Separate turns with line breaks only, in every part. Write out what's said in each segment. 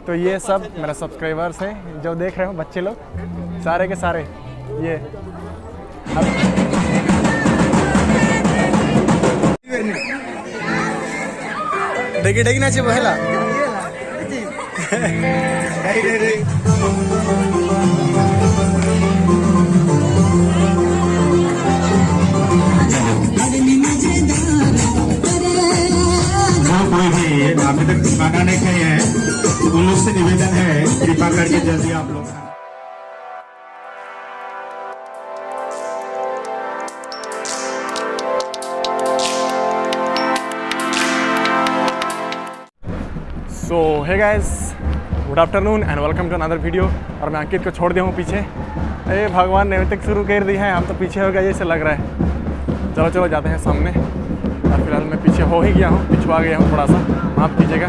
तो ये सब मेरा सब्सक्राइबर्स हैं जो देख रहे हो, बच्चे लोग सारे के सारे। ये डेगी डेगी नाचे पहला
कोई भी अभी तक खाना नहीं खाए हैं, उन लोग से निवेदन है कृपा करके जल्दी आप लोग।
So hey guys, good afternoon and welcome to another video. और मैं अंकित को छोड़ दिया हूँ पीछे। अरे भगवान ने अभी तक शुरू कर दी है, हम तो पीछे हो गए जैसे लग रहा है। चलो चलो जाते हैं सामने। और फिलहाल मैं पीछे हो ही गया हूँ, पिछवा गया हूँ थोड़ा सा, माफ़ कीजिएगा।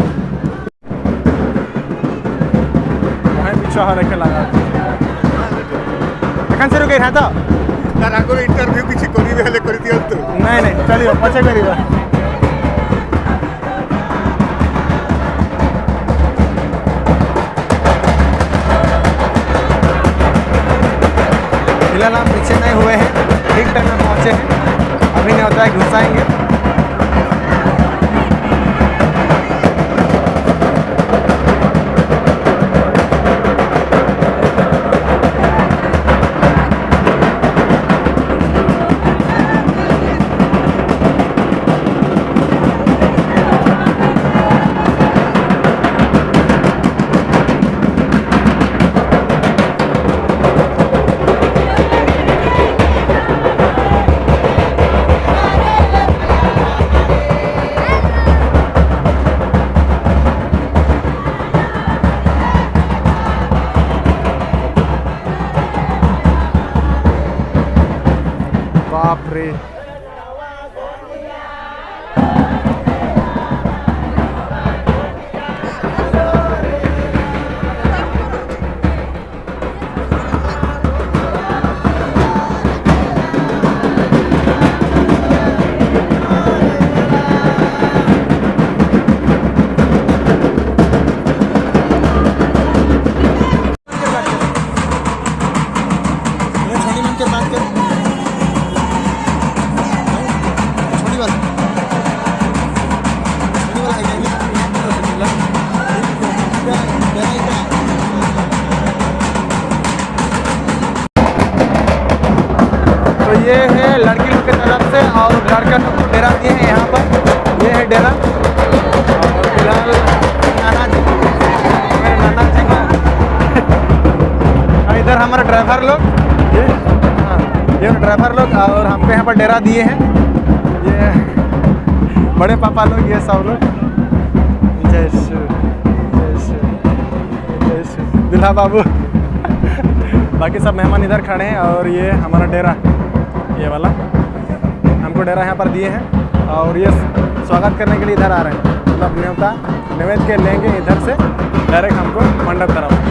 वहीं पिछवा रखे लगा एखन शुरू कर था
तो इंटरव्यू किसी को
नहीं नहीं चलिए पचे करिए। फिलहाल हम पीछे नहीं हुए हैं, ठीक टाइम में पहुँचे हैं। अभी नहीं होता है घुसाएंगे। बाप रे, ये है लड़की लोग की तरफ से और लड़का लोग को डेरा दिए हैं यहाँ पर। ये है डेरा। और फिलहाल नाना जी, मेरे नाना जी का इधर हमारा ड्राइवर लोग, ये हाँ ये ड्राइवर लोग, और हमको यहाँ पर डेरा दिए हैं ये बड़े पापा लोग, ये सब लोग। जय श्री जय श्री जय श्री दुल्हा बाबू। बाकी सब मेहमान इधर खड़े हैं और ये हमारा डेरा, ये वाला हमको डेरा यहाँ पर दिए हैं। और ये स्वागत करने के लिए इधर आ रहे हैं, मतलब न्योता निवेद के लेंगे इधर से डायरेक्ट हमको मंडप तरफ।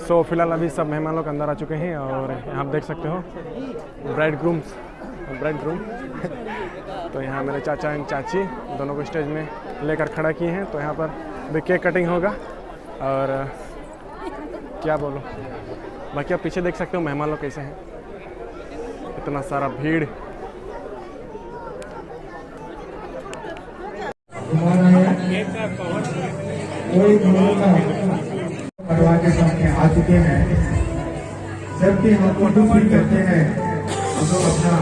सो फिलहाल अभी सब मेहमान लोग अंदर आ चुके हैं और यहाँ आप देख सकते हो ब्राइड ग्रूम तो यहाँ मेरे चाचा एंड चाची दोनों को स्टेज में लेकर खड़ा किए हैं। तो यहाँ पर भी केक कटिंग होगा और क्या बोलो, बाकी आप पीछे देख सकते हो मेहमान लोग कैसे हैं, इतना सारा भीड़।
के सामने आ चुके हैं। जबकि हम फोटो शूट करते हैं हम लोग अपना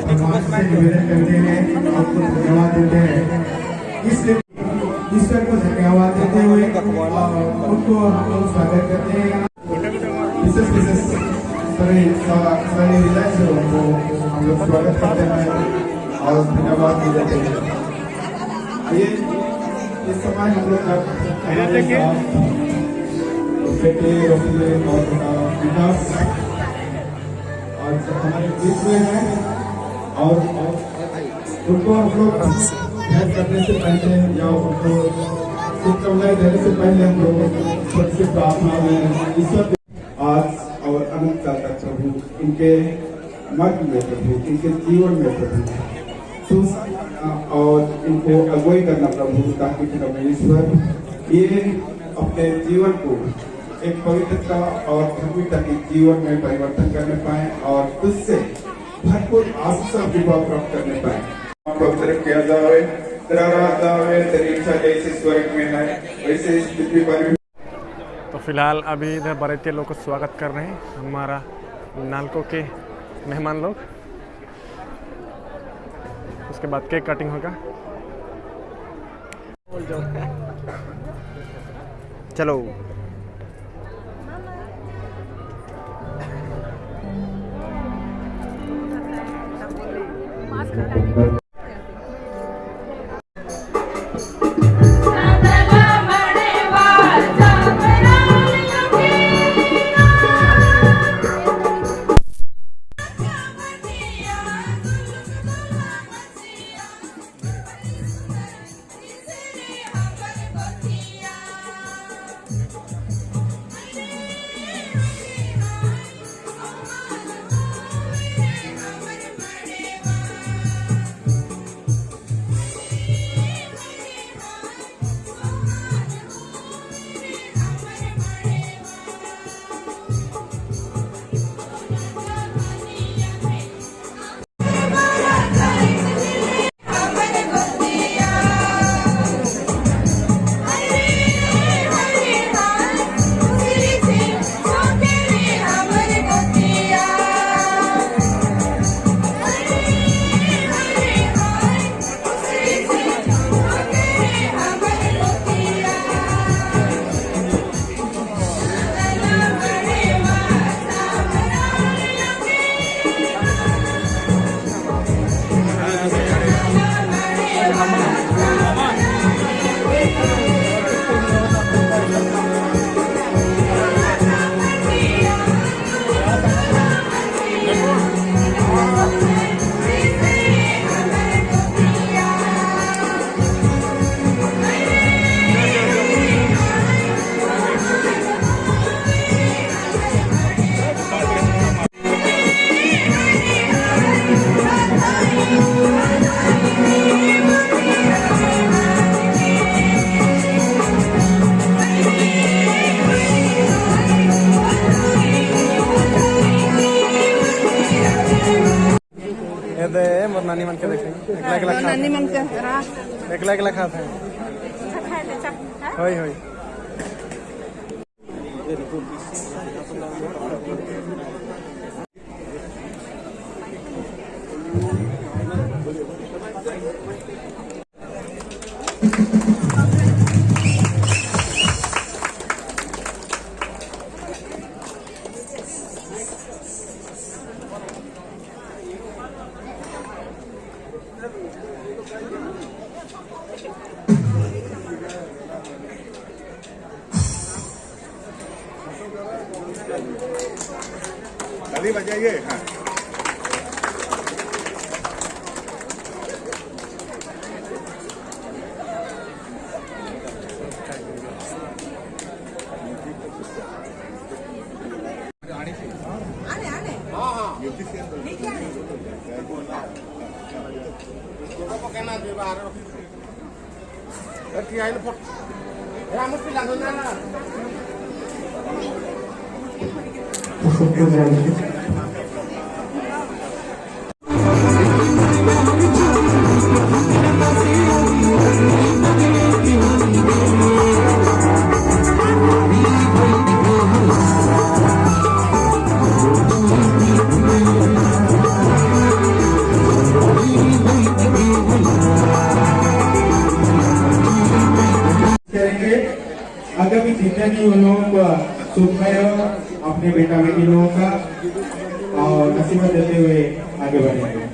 भगवान से निवेदन करते हैं, आपको धन्यवाद देते हैं। इसलिए ईश्वर को धन्यवाद देते हुए उनको हम लोग स्वागत करते हैं। विशेष सारे रिलैक्स को हम लोग स्वागत करते हैं और धन्यवाद देते हैं। आइए इस समय हम लोग बेटे रोकिए और विकास आज हमारे बीच में है और उनको हम लोग भेंट करने से पहले या उनको शुभकामनाएं देने से पहले हम लोग सबसे प्रार्थना में ईश्वर आज और अनंत काल तक प्रभु इनके मर्म में प्रभु इनके जीवन में प्रभु और इनको अगुवाई करना प्रभु, ताकि परमेश्वर ये अपने जीवन को एक पवित्रता और धार्मिकता के जीवन में परिवर्तन करने पाए और उससे भरपूर आशीष और विभाग प्राप्त करने पाए। पवित्र किया जाए, तेरा राज आवे, तेरी इच्छा जैसे स्वर्ग में है वैसे इस पृथ्वी पर भी।
तो फिलहाल अभी इधर बरेतिया लोग को स्वागत कर रहे हैं हमारा नालको के मेहमान लोग। उसके बाद केक कटिंग होगा। चलो नानी मन के देखेंगे नानी मन के एकला खाते हैं होई होई।
ताली बजाइए। हाँ
सबको जाएंगे आगामी जिंदगी उन लोगों को सुखमय हो अपने बेटा बेटी लोगों का और नसीबत देते हुए आगे बढ़ेंगे।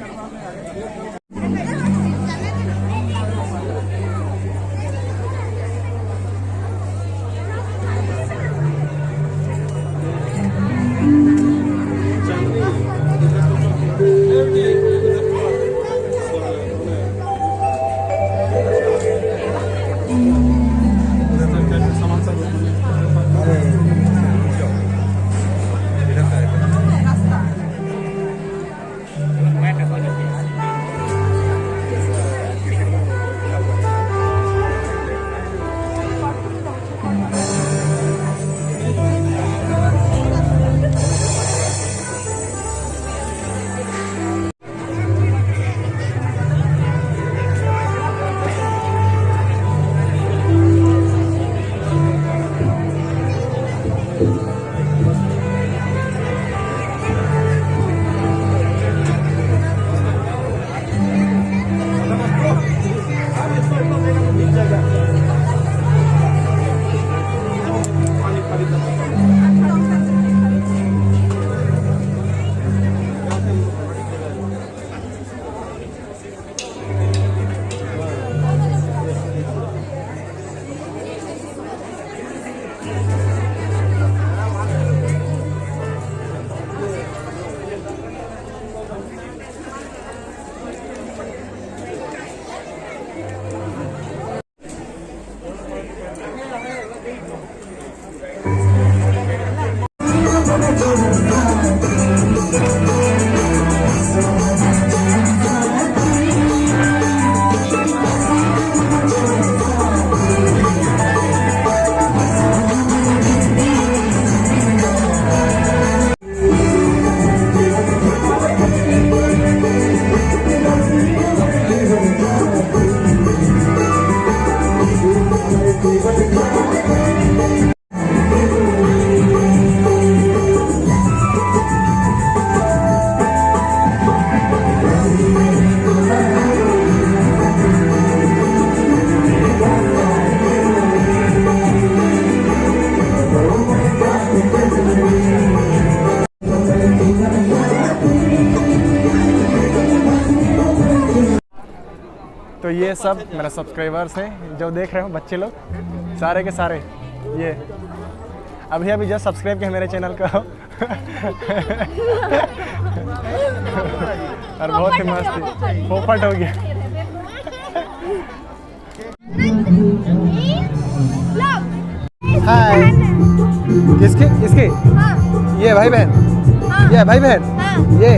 तो ये सब मेरा सब्सक्राइबर्स हैं जो देख रहे हो, बच्चे लोग सारे के सारे ये अभी अभी जस्ट सब्सक्राइब किया मेरे चैनल को और बहुत ही मस्त पोपट हो गया। हाय किसके इसके ये भाई बहन ये भाई बहन ये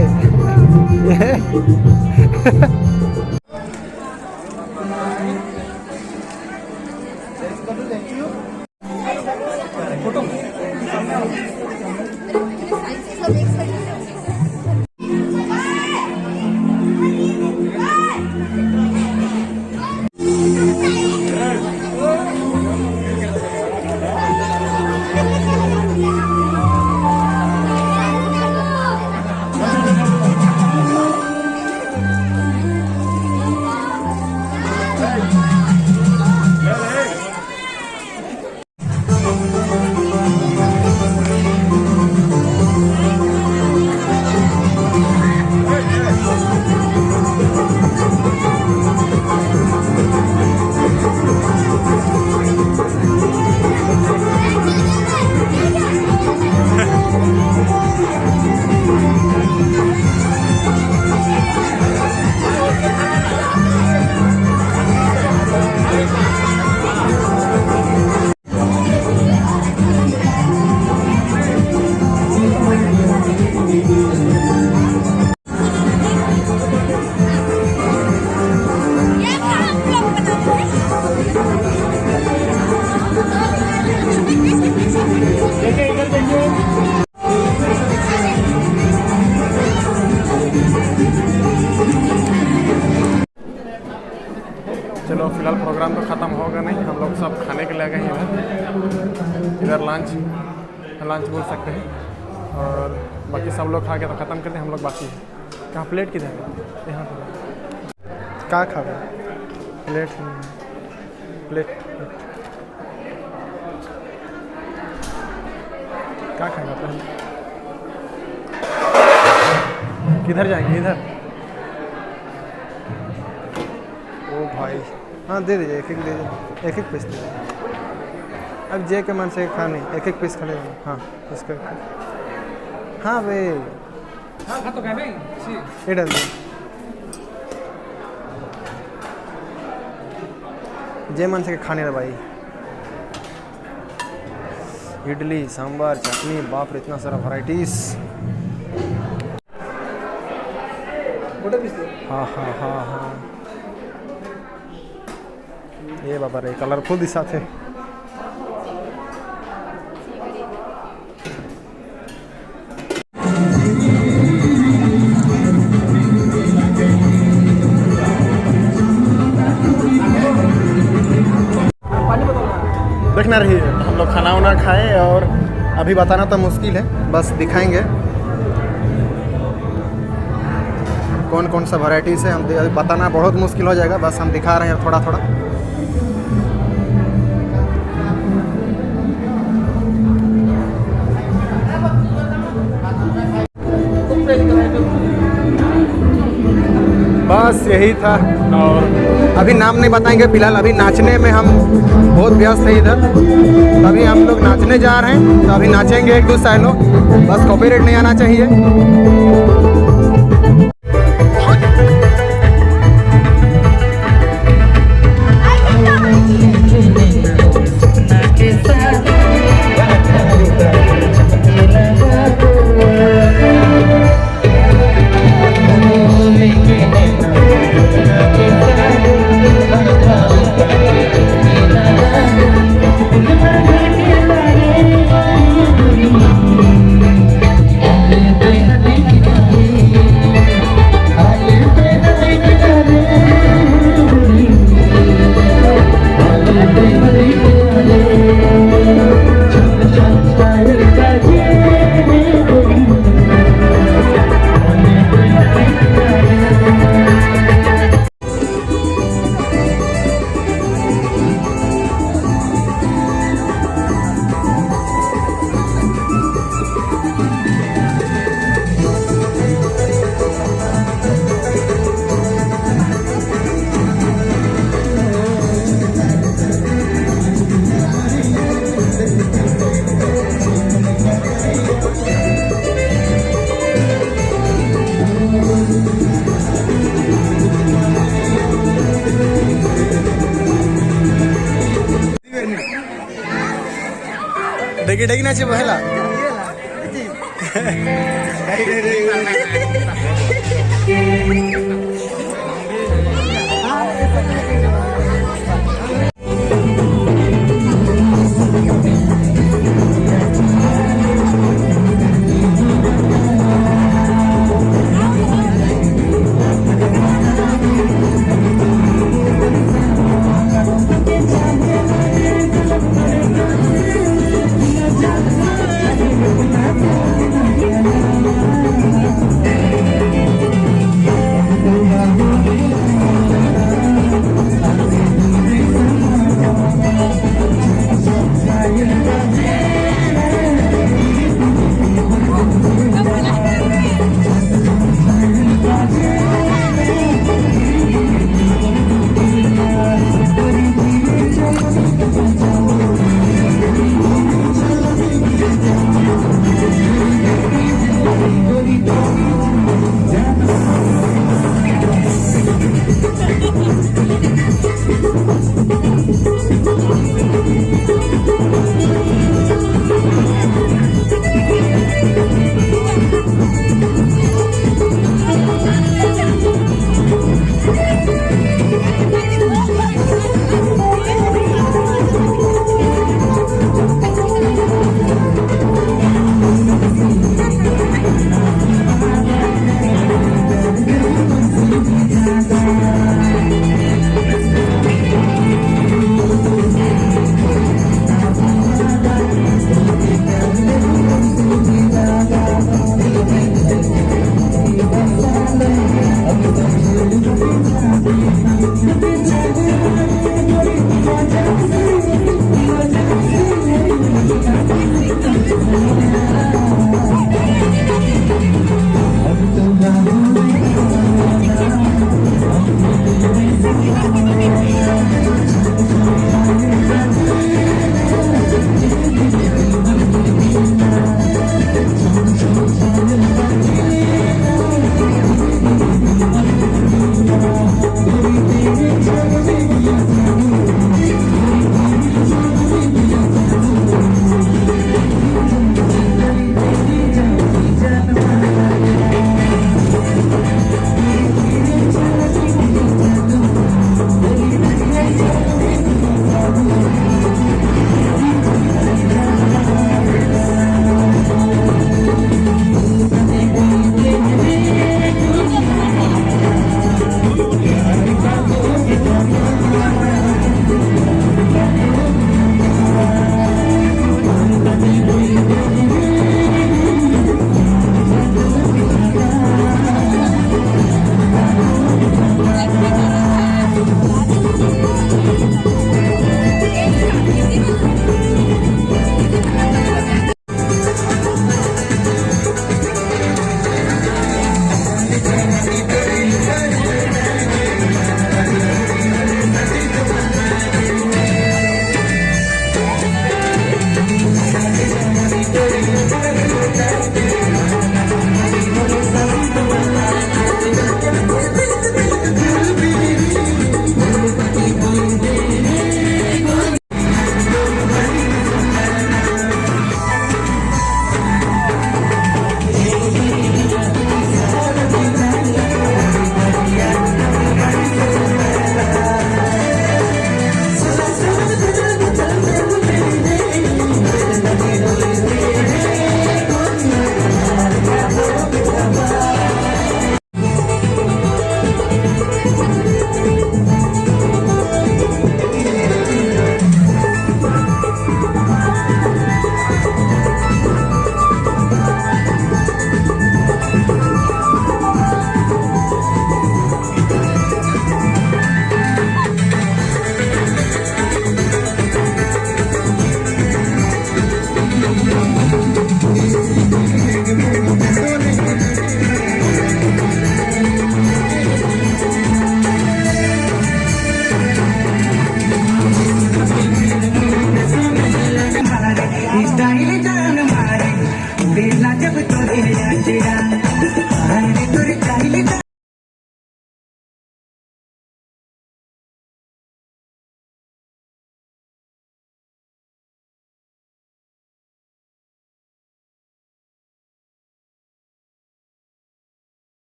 इधर लंच बोल सकते हैं। और बाकी सब लोग खा के तो ख़त्म करते हैं, हम लोग बाकी हैं। कहाँ प्लेट किधर है? यहाँ पर क्या खा रहे? प्लेट क्या खाएगा पहले? किधर जाएंगे? इधर। ओ भाई, हाँ दे दीजिए, एक दे दीजिए, एक पीस दे दीजिए। अब जे के मन से खाने एक पीस खा लेंगे। हाँ इसका, हाँ भाई हाँ तो क्या भाई ये डाल दीजिए। जे मन से खाने रहा भाई। इडली, सांभर, चटनी, बाप रे इतना सारा वैरायटीज। हाँ हाँ हाँ हाँ, ये बाबा रे कलरफुल दिशा थे। देखना रही है, हम लोग खाना वाना खाएं और अभी बताना तो मुश्किल है, बस दिखाएंगे कौन कौन सा वैरायटीज़ है। हम बताना बहुत मुश्किल हो जाएगा, बस हम दिखा रहे हैं थोड़ा थोड़ा। बस यही था, और अभी नाम नहीं बताएंगे फिलहाल। अभी नाचने में हम बहुत व्यस्त हैं इधर, अभी हम लोग नाचने जा रहे हैं, तो अभी नाचेंगे एक दो सालों, बस कॉपीराइट नहीं आना चाहिए। डेगी डेगी नाचे पहला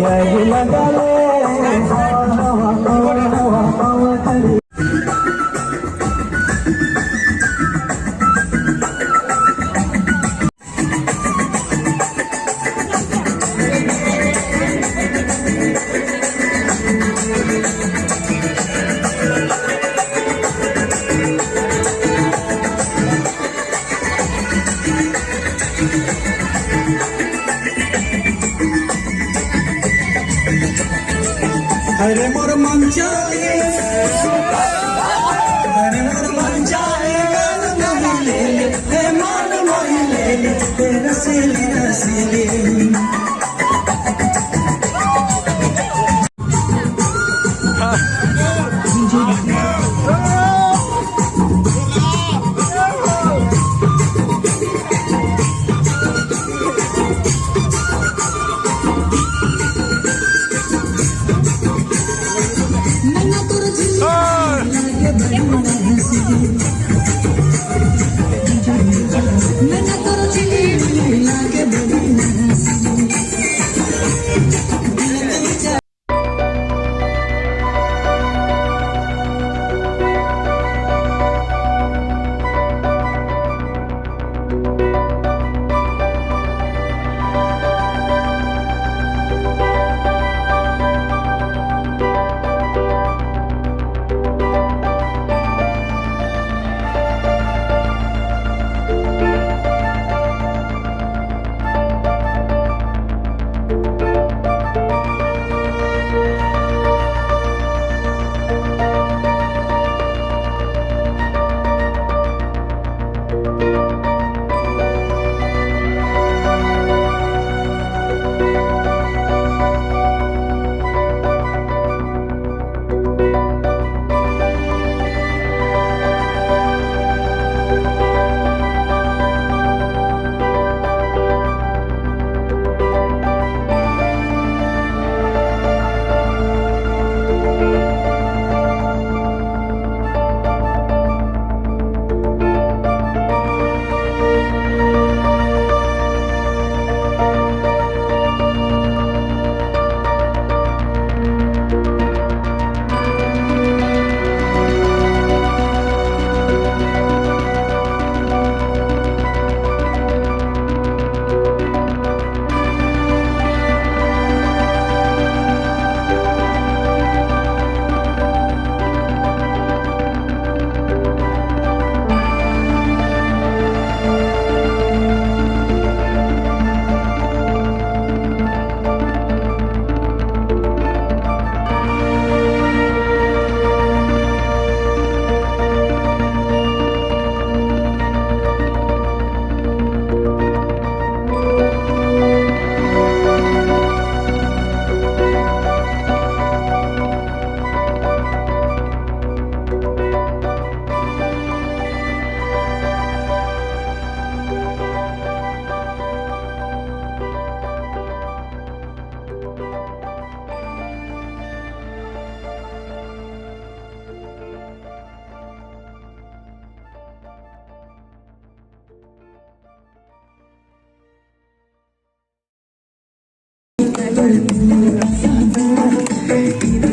यही लगा ले हवा खड़ी अरे मोर मन जाए अरे मोर मन जाए गाल मोही ले ले मान मोही ले ले रसीली रसीली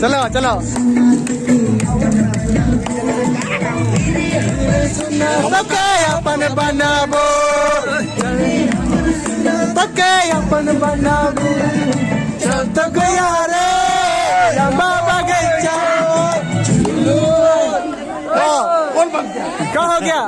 चलो चलो पक्के अपन बनाबो पक्के अपन बनाबो तो गया रे लंबा बगीचा क्या हो गया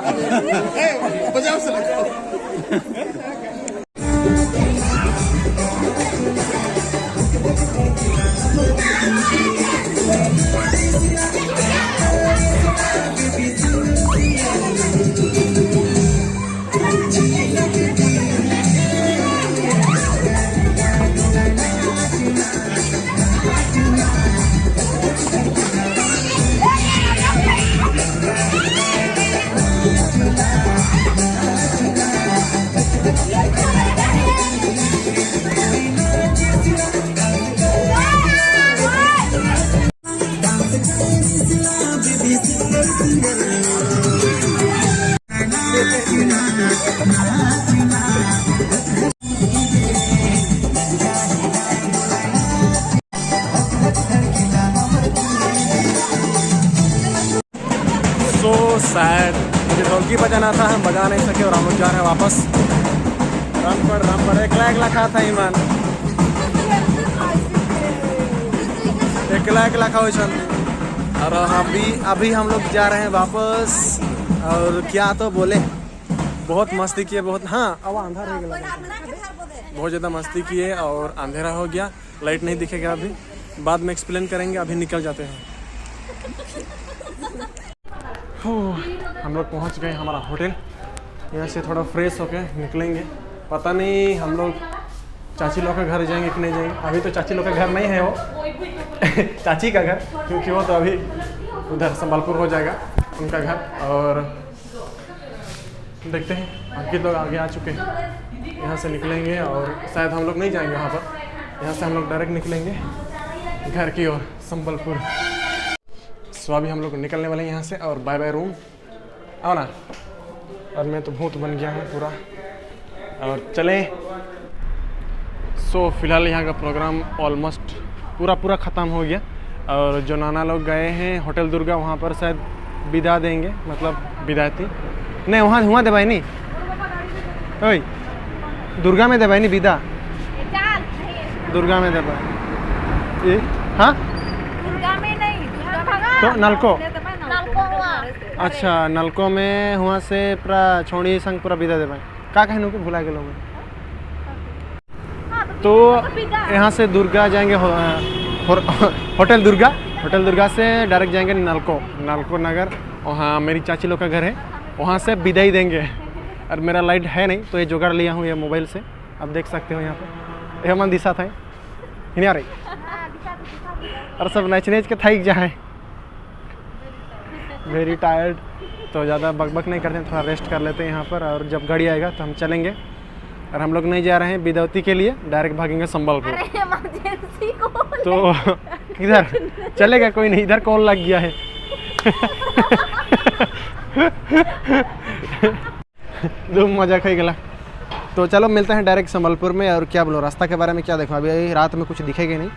चुटकी बजाना था, हम बजा नहीं सके और हम लोग जा रहे हैं वापस। राम पर एकला खा था ईमान, एकला खाओ छन। और अभी हम लोग जा रहे हैं वापस। और क्या तो बोले, बहुत मस्ती किए, बहुत। हाँ अब अंधार हो गया, बहुत ज़्यादा मस्ती किए और अंधेरा हो गया, लाइट नहीं दिखेगा अभी, बाद में एक्सप्लेन करेंगे। अभी निकल जाते हैं। हम लोग पहुंच गए हमारा होटल। यहाँ से थोड़ा फ्रेश होके निकलेंगे। पता नहीं हम लोग चाची लोग का घर जाएंगे कि नहीं जाएंगे। अभी तो चाची लोग का घर नहीं है, वो चाची का घर, क्योंकि वो तो अभी उधर संबलपुर हो जाएगा उनका घर। और देखते हैं, अंकित लोग आगे आ चुके हैं। यहाँ से निकलेंगे और शायद हम लोग नहीं जाएंगे वहाँ पर। यहाँ से हम लोग डायरेक्ट निकलेंगे घर की ओर, संबलपुर। सो अभी हम लोग निकलने वाले हैं यहाँ से। और बाय बाय रूम, आओ ना। और मैं तो भूत बन गया हूँ पूरा। और चलें। सो फिलहाल यहाँ का प्रोग्राम ऑलमोस्ट पूरा ख़त्म हो गया। और जो नाना लोग गए हैं होटल दुर्गा, वहाँ पर शायद विदा देंगे, मतलब विदायती नहीं, वहाँ दे भाई नहीं, ओए दुर्गा में दे भाई नहीं विदा, दुर्गा में दे भाई। हाँ
दुर्गा में नहीं,
तो नलको, अच्छा नलको में वहाँ से पूरा छोड़ी संग पूरा विदा दे भाई। का कहने को भुला गए लोग। तो यहाँ से दुर्गा जाएंगे होटल दुर्गा से डायरेक्ट जाएंगे नलको नगर। वहाँ मेरी चाची लोग का घर है, वहाँ से विदाई देंगे। और मेरा लाइट है नहीं, तो ये जुगाड़ लिया हूँ ये मोबाइल से, आप देख सकते हो यहाँ पे। ये मन दिशा था नहीं आ रही, और सब नच के थक जाए, वेरी टायर्ड। तो ज़्यादा बकबक नहीं करते हैं, थोड़ा रेस्ट कर लेते हैं यहाँ पर। और जब गाड़ी आएगा तो हम चलेंगे। और हम लोग नहीं जा रहे हैं विदौती के लिए, डायरेक्ट भागेंगे संबलपुर। तो इधर चलेगा कोई नहीं, इधर कॉल लग गया है। दो मजाक हो गया। तो चलो मिलते हैं डायरेक्ट संबलपुर में। और क्या बोलो, रास्ता के बारे में क्या देखो, अभी रात में कुछ दिखेगा नहीं,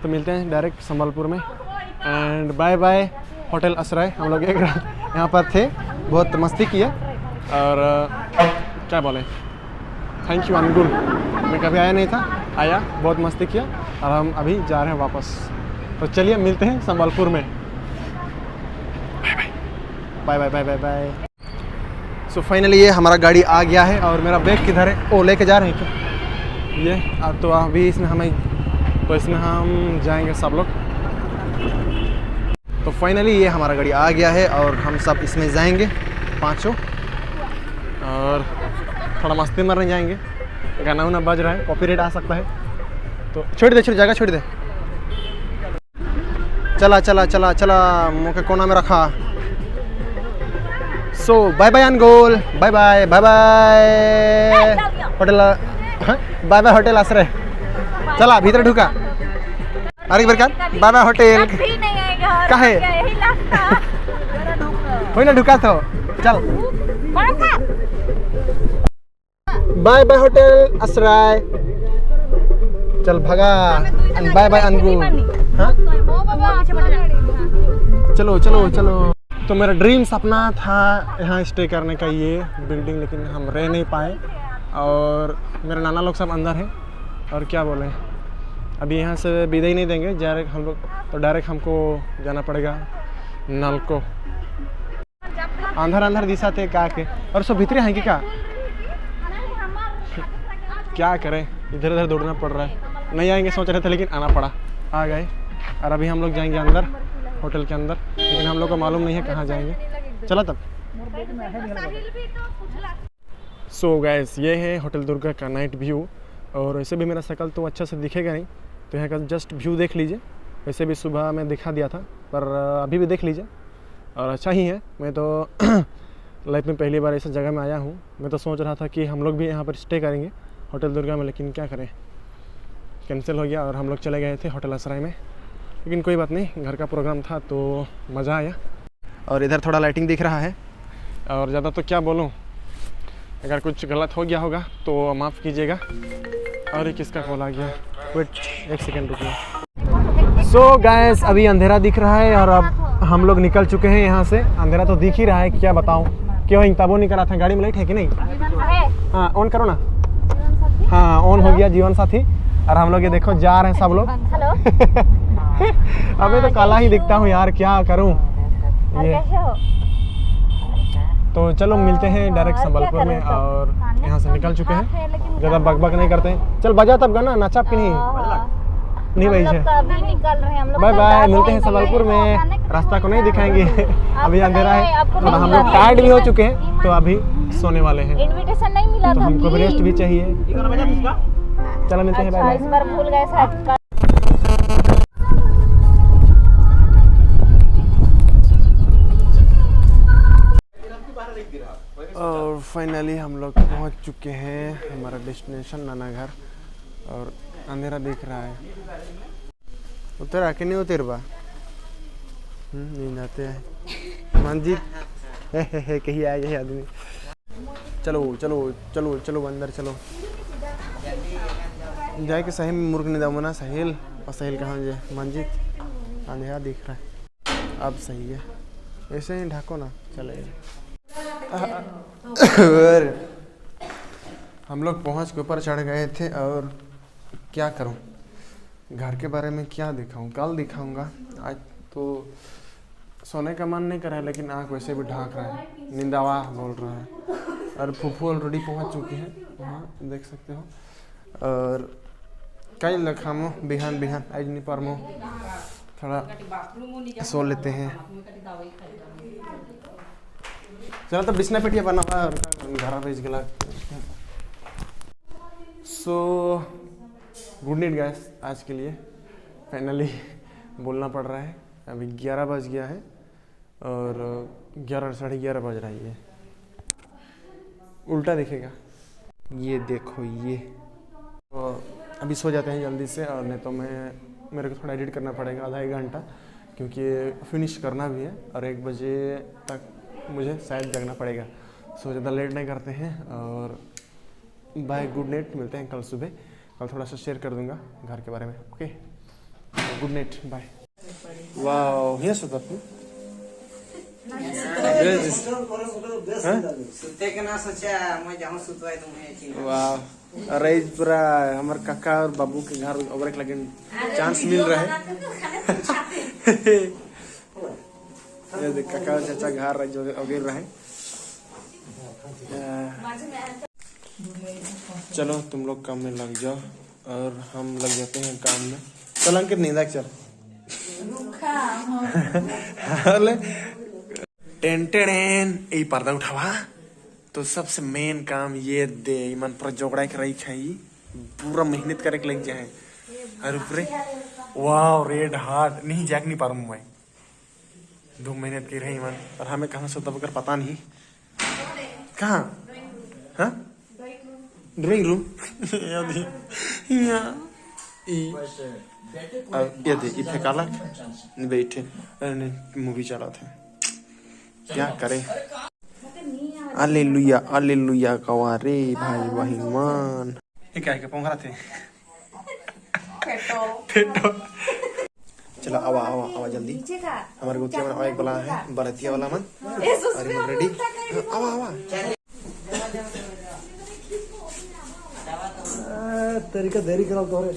तो मिलते हैं डायरेक्ट संबलपुर में। एंड बाय बाय होटल आश्रय। हम लोग एक रात यहाँ पर थे, बहुत मस्ती किए। और क्या बोले, थैंक यू अनुगुल, मैं कभी आया नहीं था, आया, बहुत मस्ती किया। और हम अभी जा रहे हैं वापस। तो चलिए मिलते हैं संबलपुर में। Bye bye bye bye bye. So finally ये हमारा गाड़ी आ गया है। और मेरा बैग किधर है? ओ लेके जा रहे हैं क्या ये? तो अभी इसमें हम जाएंगे सब लोग। तो फाइनली ये हमारा गाड़ी आ गया है और हम सब इसमें जाएंगे पाँचों। और थोड़ा मस्ती मारने जाएंगे, गाना वाना बज रहा है, कॉपीराइट आ सकता है, तो छोड़ दे जगह छोड़ दे। चला मुझे कोना में रखा। So bye bye Angol, bye bye hotel, bye bye hotel Ashray. चला भीतर ढुका। अरे बरकार बाय बाय होटल काहे कोई ना ढुका तो चल। बाय बाय होटल आश्रय, चल भगा। Bye bye अनगुल। हाँ चलो। तो मेरा ड्रीम सपना था यहाँ स्टे करने का, ये बिल्डिंग, लेकिन हम रह नहीं पाए। और मेरे नाना लोग सब अंदर हैं। और क्या बोले, अभी यहाँ से विदाई नहीं देंगे डायरेक्ट हम लोग, तो डायरेक्ट हमको जाना पड़ेगा नलको। अंदर दिशा थे का के, और सब भीतरे हैं कि क्या करें, इधर उधर दौड़ना पड़ रहा है। नहीं आएंगे सोच रहे थे, लेकिन आना पड़ा, आ गए। और अभी हम लोग जाएंगे अंदर, होटल के अंदर, लेकिन हम लोग को मालूम नहीं है कहाँ जाएंगे। चला तब। सो गाइस, ये है होटल दुर्गा का नाइट व्यू। और वैसे भी मेरा शक्ल तो अच्छा से दिखेगा नहीं, तो यहाँ का जस्ट व्यू देख लीजिए। वैसे भी सुबह मैं दिखा दिया था, पर अभी भी देख लीजिए, और अच्छा ही है। मैं तो लाइफ में पहली बार ऐसा जगह में आया हूँ। मैं तो सोच रहा था कि हम लोग भी यहाँ पर स्टे करेंगे होटल दुर्गा में, लेकिन क्या करें, कैंसिल हो गया और हम लोग चले गए थे होटल आश्रय में। लेकिन कोई बात नहीं, घर का प्रोग्राम था तो मज़ा आया। और इधर थोड़ा लाइटिंग दिख रहा है। और ज़्यादा तो क्या बोलूँ, अगर कुछ गलत हो गया होगा तो माफ़ कीजिएगा। और ये किसका कॉल आ गया, वेट एक सेकेंड रुकिए। सो गाइस, अभी अंधेरा दिख रहा है और अब हम लोग निकल चुके हैं यहाँ से। अंधेरा तो दिख ही रहा है, क्या बताऊँ क्यों तब नहीं करा था? गाड़ी में लाइट है कि नहीं?
है
हाँ ऑन करो ना।
जीवन साथी।
हाँ ऑन हो गया जीवन साथी। और हम लोग ये देखो जा रहे हैं सब लोग।
हेलो।
अबे तो काला ही दिखता हूँ यार, क्या करूँ ये।
कैसे हो?
तो चलो मिलते हैं डायरेक्ट संबलपुर में, और यहाँ से निकल चुके हैं, ज़्यादा बकबक नहीं करते हैं। चल बजा तब गाना, नाचा कि नहीं भाई
हम लोग तो अभी निकल रहे हैं, हम लोग
बाय
तो
बाय,
दार्जिलिंग
मिलते हैं
गए
संबलपुर में। रास्ता को नहीं दिखाएंगे अभी
आपको
अंधेरा
नहीं,
है
आपको
और
नहीं
हम
मिला
लोग
था।
टायर्ड भी हो चुके हैं, तो अभी सोने वाले हैं।
इनविटेशन नहीं मिला
तो
था
हमको भी
please।
रेस्ट भी चाहिए। चलो मिलते हैं,
अच्छा
बाय
इस
बाय।
बार भूल गए शायद।
और फाइनली हम लोग पहुंच चुके हैं हमारा डेस्टिनेशन नाना घर, और अंधेरा दिख रहा है। उतर आके नहीं उतर बा नींद आते हैं मंजीत है कहीं आए यही आदमी। चलो चलो चलो चलो अंदर चलो जाए कि सही में मुर्ग नहीं दामना सहेल, और सहेल कहाँ जाए मंजीत? अंधेरा दिख रहा है, अब सही है, ऐसे ही ढाको ना चलेगा। और हम लोग पहुँच के ऊपर चढ़ गए थे, और क्या करूं, घर के बारे में क्या दिखाऊं, कल दिखाऊंगा। आज तो सोने का मन नहीं कर रहा है, लेकिन आँख वैसे भी ढाक रहा है, नींदावा बोल रहा है। और फूफू ऑलरेडी पहुंच चुकी है वहाँ, देख सकते हो। और कई लखामो बिहान बिहान आज नहीं परमो थोड़ा सो लेते हैं। चलो तो बिस्ना पेटिया बना हुआ और घर भेज गला। सो गुड नाइट गाइस, आज के लिए फाइनली बोलना पड़ रहा है। अभी 11 बज गया है, और 11 साढ़े 11 बज रहा है। ये उल्टा दिखेगा, ये देखो ये। तो अभी सो जाते हैं जल्दी से, और नहीं तो मेरे को थोड़ा एडिट करना पड़ेगा आधा एक घंटा, क्योंकि फिनिश करना भी है, और 1 बजे तक मुझे शायद जगना पड़ेगा। सो ज़्यादा लेट नहीं करते हैं, और बाय गुड नाइट, मिलते हैं कल सुबह। कल थोड़ा सा शेयर कर दूंगा घर के बारे में। Okay good night bye. वाह ये सुता तू वाह, अरे पूरा हमारे काका और बाबू के घर ओबरे लगे चांस मिल रहा है। ये देख काका और चाचा घर जो अगेर रहे। चलो तुम लोग काम में लग जाओ, और हम लग जाते हैं काम में। चल अंकित नींदा चल। टेंटेन यही पर्दा उठावा, तो सबसे मेन काम ये दे मन पर जोगड़ा के रही खाई, पूरा मेहनत करे के लग जाए। और ऊपरे वाह रेड हार्ट नहीं जैक नहीं पारू मैं 2 मेहनत की रही मन। और हमें कहाँ से तब कर पता नहीं कहाँ। हाँ ड्राइंग रूम ये दे इथे काला बैठे मूवी चला थे, क्या करे। हालेलुया हालेलुया कवा रे भाई बहिमान। ये क्या है पोंगरा थे पेटो। चलो आवा आवा आवा जल्दी, हमारे गुतिया में एक वाला है बरतिया वाला मन। अरे हम रेडी, आवा आवा।
तरीका देरी करा तो रे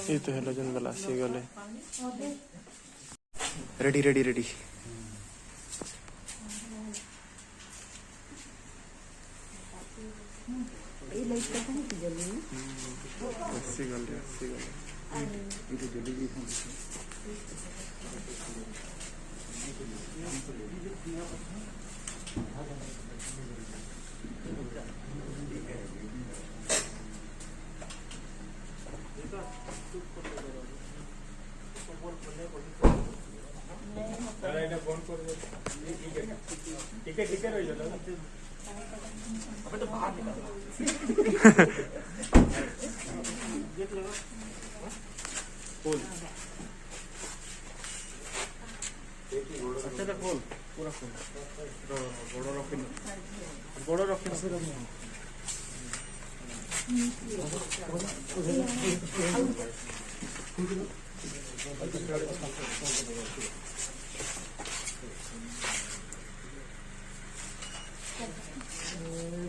ये तो हेलोजन गलासी गले रेडी रेडी रेडी। अस्सी गले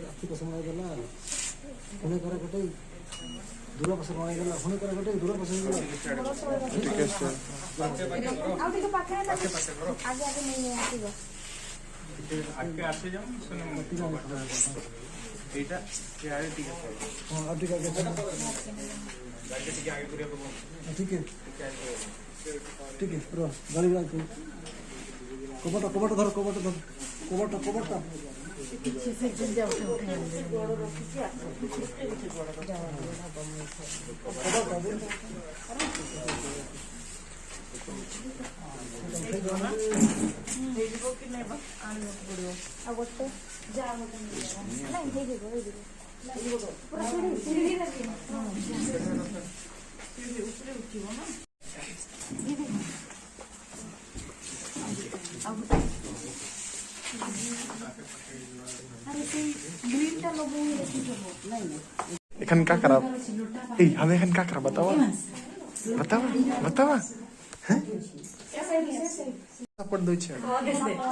ଆର୍ଥିକ ସମୟ ଗଲା ପୁଣି କରେ ଗୋଟେ ଦୂର ପାଶ ଗଲା ପୁଣି କରେ ଗୋଟେ ଦୂର ପାଶ ଗଲା
ଆଉ ଟିକେ ପାଖରେ ଆଗେ ଆଗେ ନେଇ ଆସିବ
आगे आसे जाओ सुनो एटा ये आगे ठीक है
हां अब ठीक है
जाके ठीक आगे पूरे को
ठीक है पूरा गाड़ी लगा कबट धर कबट
पीछे से गिर जाओ ଗୋଟେ ଯା ଗୋଟେ ନାଇଁ ହେଇଯିବ ପୁରା ସିଡ଼ି ଲାଗି ସିଡ଼ି ଉପରେ ଉଠିବ ନା ଆଉ अरे ग्रीन टा लोगों ने रखी जो नहीं
एखन का करब ए हमें एखन का करब बताओ हैं सपोर्ट दै छै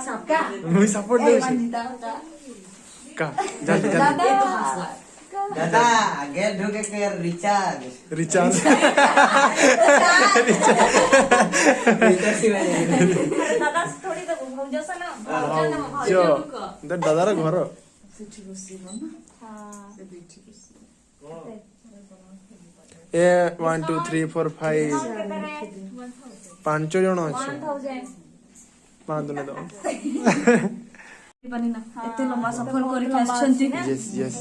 सबका
मुई सपोर्ट दै छै का जा
दादा गेट ढोके के रिचार्ज
रिचार्ज
दादा थोड़ी तो भौजसा ना
जो दादार घर ए 1 2 3 4 5 पांच जन अच्छे
1000
पांच दिन दो
एते लंबा सफर करि आछंती
यस यस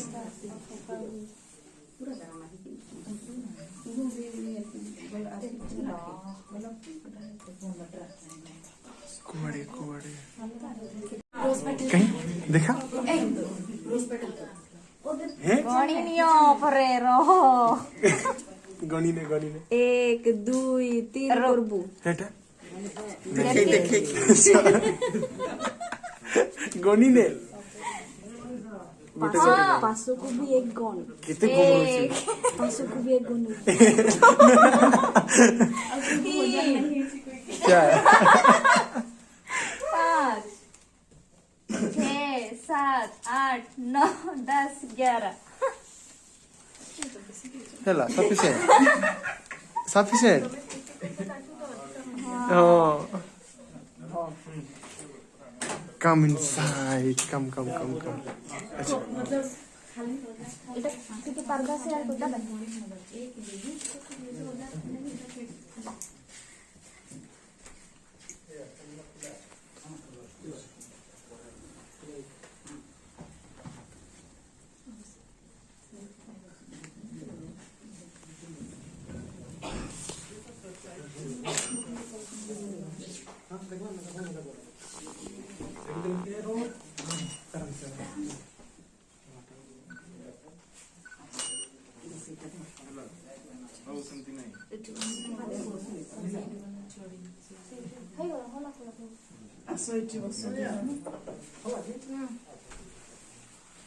कुआड़े कहीं देखा
गणी नियो परे रहो
गणी ने
1 2 3 करबू
हेटा देखे गणी ने
पासो को भी एक गण
कितने घूम
पासो को भी एक गण
क्या
5 6 7 8 9 10 11
Hela, sufficient. Oh. Come inside. Come. अच्छा.
এটা থেকে পারদা সে আর কোটা বাকি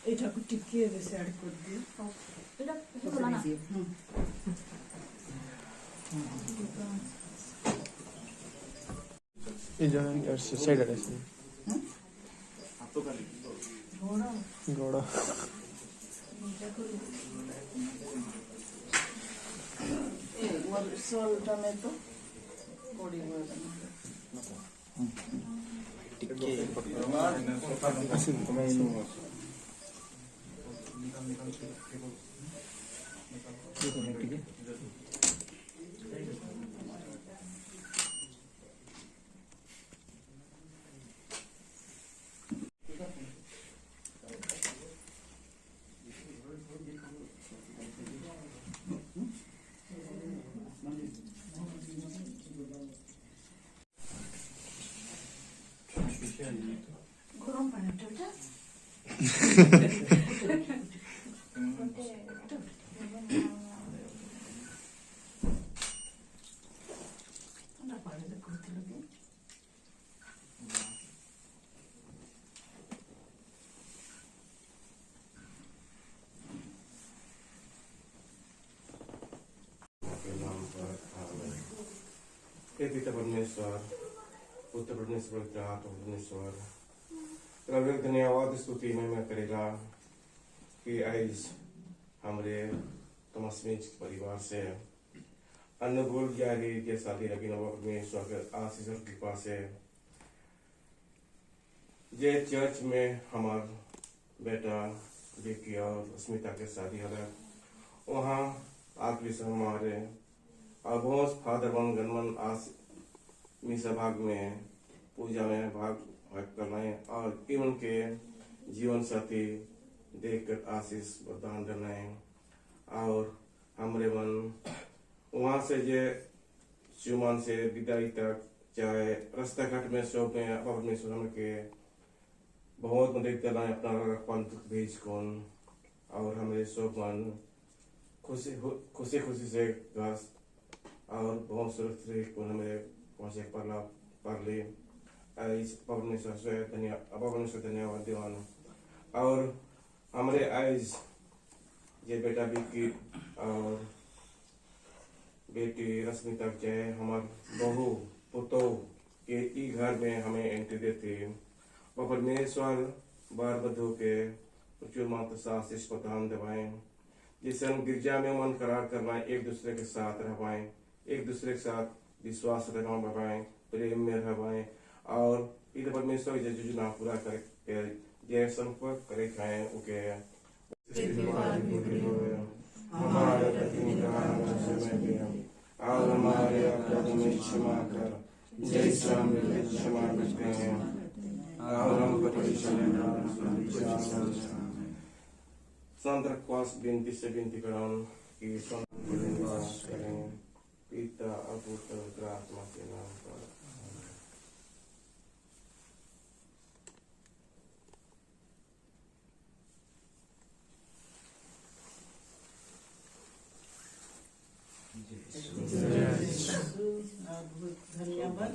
ଏଇଟାକୁ ଟିକେ ବେଶୀ ଆଡ୍ କରିଦିଅ
এটা হলো না
ये जो है साइड है इसमें. घोड़ा.
ସୋଲ ଟମାଟୋ ପଡ଼ିବ
के नाम पर आमीन। हे पिता परमेश्वर, पुत्र परमेश्वर, पवित्र आत्मा परमेश्वर, तेरा व्यक्त धन्यवाद स्तुति में मैं करेगा कि आज हमारे तमस्मिच परिवार से अनुकूल जारी के साथ ही लगी नवा परमेश्वर के आशीष और कृपा से जे चर्च में हमारा बेटा बेकी और स्मिता के शादी है वहाँ आखिरी से हमारे अभोस फादर वन गणमन आस मिसा भाग में पूजा में भाग करना है और इवन के जीवन साथी देखकर आशीष प्रदान करना है और हमारे मन वहाँ से जे चुमान से विदाई तक चाहे रास्ता घाट में शोक में परमेश्वर के बहुत मदद करना है अपना पंथ भेज कौन और हमारे शोक मन खुशी से घास और बहुत सुरक्षित को हमें पहुंचे पर ले इस परमेश्वर से धन्यवाद दीवान और हमारे आज ये बेटा बिक्की और बेटी रश्मिता चाहे हमारे बहू पुतो के ई घर में हमें एंट्री देती और परमेश्वर बार बधू के प्रचुर मात्रा से आशीष प्रदान दबाएं जिससे हम गिरजा में मन करार करवाएं एक दूसरे के साथ रह पाएं एक दूसरे के साथ विश्वास रखना बढ़ाएं प्रेम में रह पाएं और इधर परमेश्वर जो योजना पूरा करे जय संपर्क करे खाएं ओके हमारे और हमारे अपराध में क्षमा कर जैसे हम क्षमा करते हैं और हम संतरक्वास बिनती से बिनती करां कि संतरक्वास करें पिता और पुत्र और आत्मा के नाम पर
बहुत धन्यवाद।